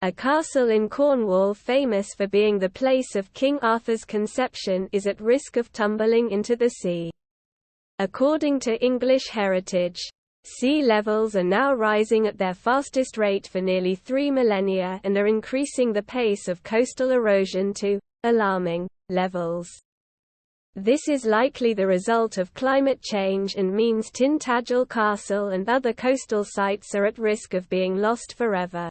A castle in Cornwall famous for being the place of King Arthur's conception is at risk of tumbling into the sea. According to English Heritage, sea levels are now rising at their fastest rate for nearly 3 millennia and are increasing the pace of coastal erosion to alarming levels. This is likely the result of climate change and means Tintagel Castle and other coastal sites are at risk of being lost forever.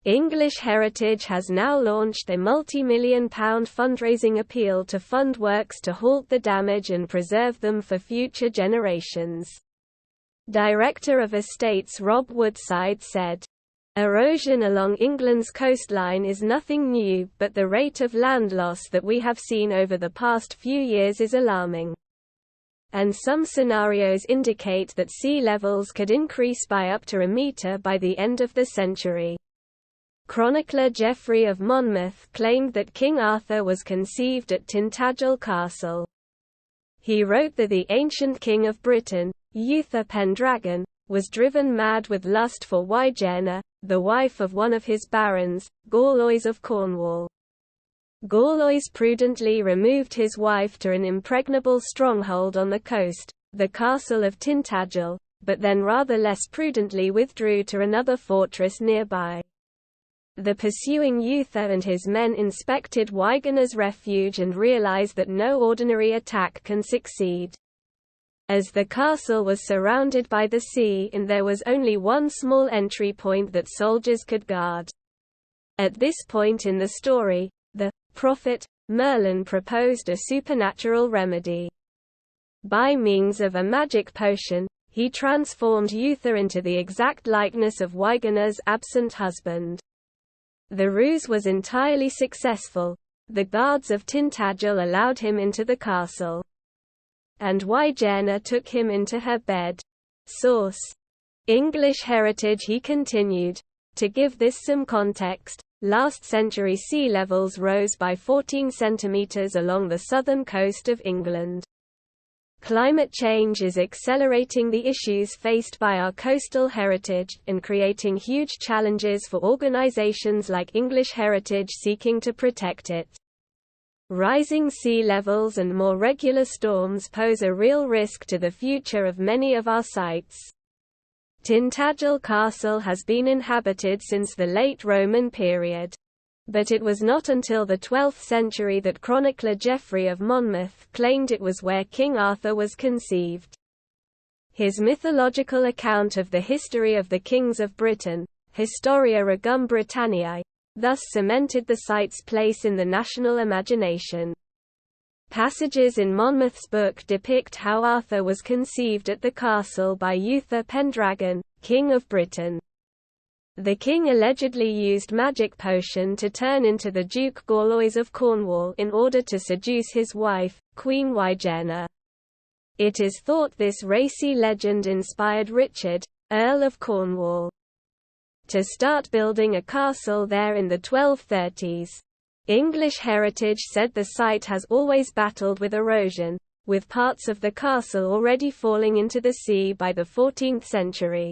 English Heritage has now launched a multi-million-pound fundraising appeal to fund works to halt the damage and preserve them for future generations. Director of Estates Rob Woodside said, "Erosion along England's coastline is nothing new, but the rate of land loss that we have seen over the past few years is alarming. And some scenarios indicate that sea levels could increase by up to a metre by the end of the century." Chronicler Geoffrey of Monmouth claimed that King Arthur was conceived at Tintagel Castle. He wrote that the ancient king of Britain, Uther Pendragon, was driven mad with lust for Wygena, the wife of one of his barons, Gorlois of Cornwall. Gorlois prudently removed his wife to an impregnable stronghold on the coast, the castle of Tintagel, but then rather less prudently withdrew to another fortress nearby. The pursuing Uther and his men inspected Wygena's refuge and realized that no ordinary attack can succeed. As the castle was surrounded by the sea and there was only one small entry point that soldiers could guard. At this point in the story, the prophet, Merlin proposed a supernatural remedy. By means of a magic potion, he transformed Uther into the exact likeness of Wygena's absent husband. The ruse was entirely successful. The guards of Tintagel allowed him into the castle. And Wygena took him into her bed. Source: English Heritage. He continued, "To give this some context, last century sea levels rose by 14 centimeters along the southern coast of England. Climate change is accelerating the issues faced by our coastal heritage, and creating huge challenges for organizations like English Heritage seeking to protect it. Rising sea levels and more regular storms pose a real risk to the future of many of our sites. Tintagel Castle has been inhabited since the late Roman period. But it was not until the 12th century that chronicler Geoffrey of Monmouth claimed it was where King Arthur was conceived. His mythological account of the history of the kings of Britain, Historia Regum Britanniae, thus cemented the site's place in the national imagination. Passages in Monmouth's book depict how Arthur was conceived at the castle by Uther Pendragon, King of Britain. The king allegedly used magic potion to turn into the Duke Gorlois of Cornwall in order to seduce his wife, Queen Wygena. It is thought this racy legend inspired Richard, Earl of Cornwall, to start building a castle there in the 1230s. English Heritage said the site has always battled with erosion, with parts of the castle already falling into the sea by the 14th century.